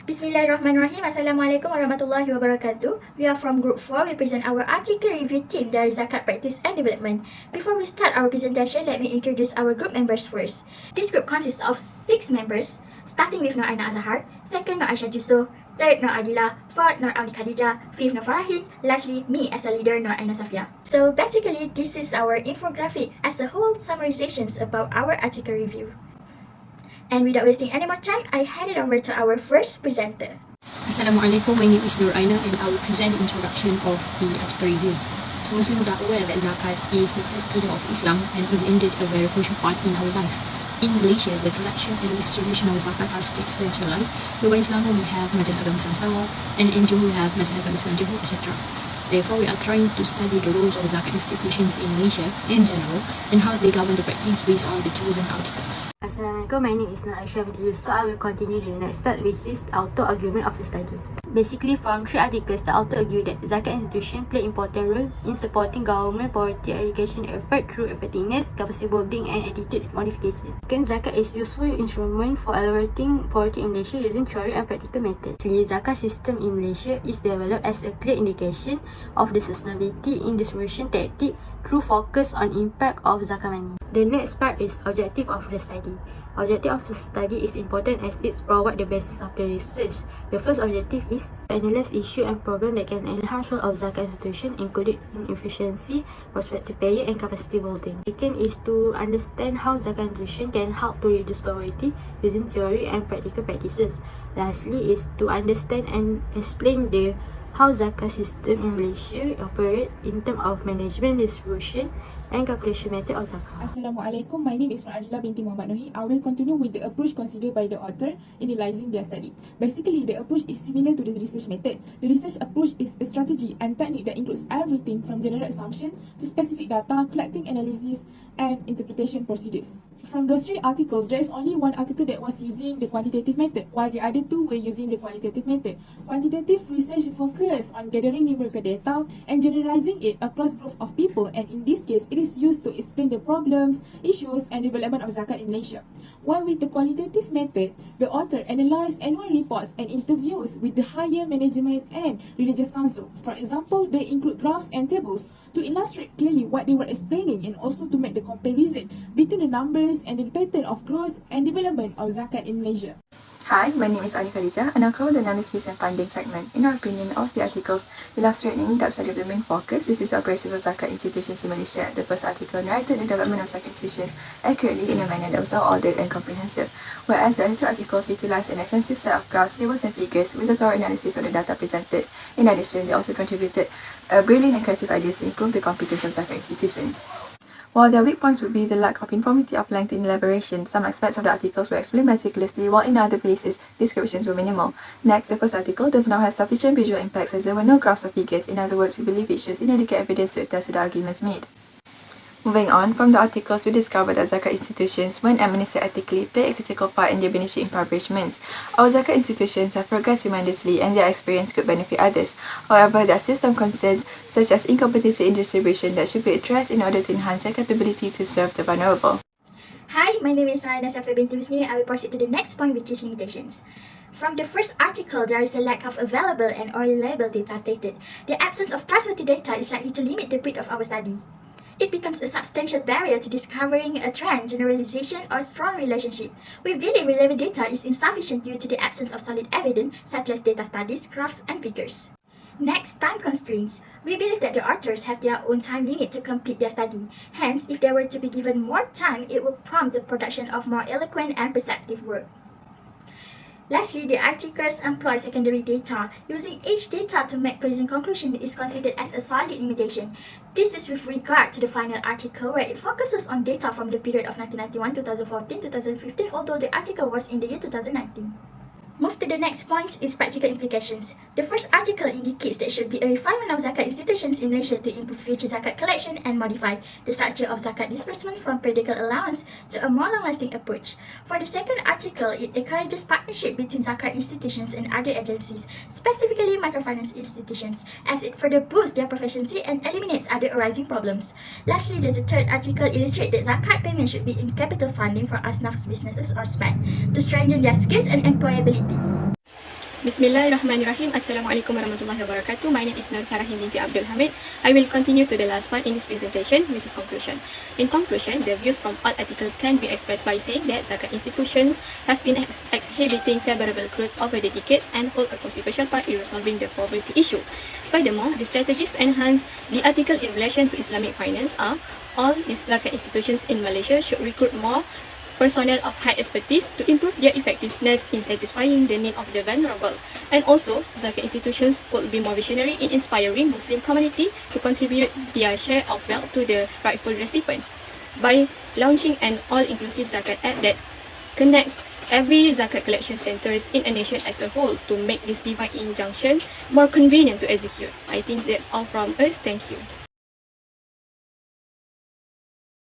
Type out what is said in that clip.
Bismillahirrahmanirrahim. Assalamualaikum warahmatullahi wabarakatuh. We are from Group 4. We present our article review team dari Zakat Practice and Development. Before we start our presentation, let me introduce our group members first. This group consists of 6 members, starting with Nur Aina Azhar, second Nur Aisyah Juso, third Nur Adila, fourth Nur Auli Khadijah, fifth Nur Farahin, lastly me as a leader Nur Aina Safia. So basically, this is our infographic as a whole summarizations about our article review. And without wasting any more time, I hand it over to our first presenter. Assalamualaikum, my name is Nur Aina and I will present the introduction of the article review. So Muslims are aware that zakat is the fourth pillar of Islam and is indeed a very crucial part in our life. In Malaysia, the collection and distribution of zakat are state centralized, whereby in Selangor we have Majlis Agama Islam Selangor, and in Johor we have Majlis Agama Islam Johor, etc. Therefore, we are trying to study the roles of zakat institutions in Malaysia in general and how they govern the practice based on the chosen articles. Assalamualaikum, my name is Nur Aisyah binti Yusuf. I will continue the next part, which is the author argument of the study. Basically, from 3 articles, the author argued that zakat institution play important role in supporting government poverty eradication effort through effectiveness, capacity building, and attitude modification. Second, zakat is useful instrument for alleviating poverty in Malaysia using theory and practical methods. The zakat system in Malaysia is developed as a clear indication of the sustainability in distribution tactic through focus on impact of zakat money. The next part is objective of the study. Objective of the study is important as it provides the basis of the research. The first objective is to analyze issue and problem that can enhance role of zakat institution, including efficiency, prospective payer, and capacity building. Second is to understand how zakat institution can help to reduce poverty using theory and practical practices. Lastly is to understand and explain the how zakat system in Malaysia operate in terms of management, distribution, and calculation method of zakat. Assalamualaikum, my name is Adila binti Muhammad Nohi. I will continue with the approach considered by the author in analyzing their study. Basically, the approach is similar to the research method. The research approach is a strategy and technique that includes everything from general assumption to specific data, collecting analysis, and interpretation procedures. From those 3 articles, there is only one article that was using the quantitative method, while the other 2 were using the qualitative method. Quantitative research focuses on gathering numerical data and generalizing it across groups of people, and in this case, it is used to explain the problems, issues, and development of zakat in Malaysia. While with the qualitative method, the author analysed annual reports and interviews with the higher management and religious council. For example, they include graphs and tables to illustrate clearly what they were explaining and also to make the comparison between the numbers and the pattern of growth and development of zakat in Malaysia. Hi, my name is Auli Khadijah and I'll cover the analysis and finding segment. In our opinion, all of the articles illustrate an in-depth study of the main focus, which is the operations of zakat institutions in Malaysia. The first article narrated the development of zakat institutions accurately in a manner that was well ordered and comprehensive, whereas the other 2 articles utilized an extensive set of graphs, tables and figures with a thorough analysis of the data presented. In addition, they also contributed brilliant and creative ideas to improve the competence of zakat institutions. While their weak points would be the lack of informity of length in elaboration, some aspects of the articles were explained meticulously, while in other places, descriptions were minimal. Next, the first article does not have sufficient visual impacts as there were no graphs or figures. In other words, we believe it shows inadequate evidence to attest to the arguments made. Moving on, from the articles, we discovered that zakat institutions, when administered ethically, play a critical part in diminishing impoverishment. Our zakat institutions have progressed tremendously and their experience could benefit others. However, there are still some concerns, such as incompetency in distribution, that should be addressed in order to enhance their capability to serve the vulnerable. Hi, my name is Nur Aina binti Husni. I will proceed to the next point, which is limitations. From the first article, there is a lack of available and or reliable data stated. The absence of trustworthy data is likely to limit the breadth of our study. It becomes a substantial barrier to discovering a trend, generalization, or strong relationship. We believe relevant data is insufficient due to the absence of solid evidence, such as data studies, graphs, and figures. Next, time constraints. We believe that the authors have their own time limit to complete their study. Hence, if they were to be given more time, it will prompt the production of more eloquent and perceptive work. Lastly, the articles employ secondary data. Using each data to make present conclusion is considered as a solid limitation. This is with regard to the final article, where it focuses on data from the period of 1991, 2014, 2015, although the article was in the year 2019. Move to the next point is practical implications. The first article indicates there should be a refinement of zakat institutions in Malaysia to improve future zakat collection and modify the structure of zakat disbursement from practical allowance to a more long-lasting approach. For the second article, it encourages partnership between zakat institutions and other agencies, specifically microfinance institutions, as it further boosts their proficiency and eliminates other arising problems. Lastly, the third article illustrates that zakat payment should be in capital funding for asnaf's businesses or SPAC to strengthen their skills and employability. Bismillahirrahmanirrahim. Assalamualaikum warahmatullahi wabarakatuh. My name is Nur Farahim binti Abdul Hamid. I will continue to the last part in this presentation, which is conclusion. In conclusion, the views from all articles can be expressed by saying that zakat institutions have been exhibiting favorable growth over the decades and hold a consequential part in resolving the poverty issue. Furthermore, the strategies to enhance the article in relation to Islamic finance are all these zakat institutions in Malaysia should recruit more personnel of high expertise to improve their effectiveness in satisfying the need of the vulnerable. And also, zakat institutions could be more visionary in inspiring Muslim community to contribute their share of wealth to the rightful recipient by launching an all-inclusive zakat app that connects every zakat collection centers in a nation as a whole to make this divine injunction more convenient to execute. I think that's all from us. Thank you.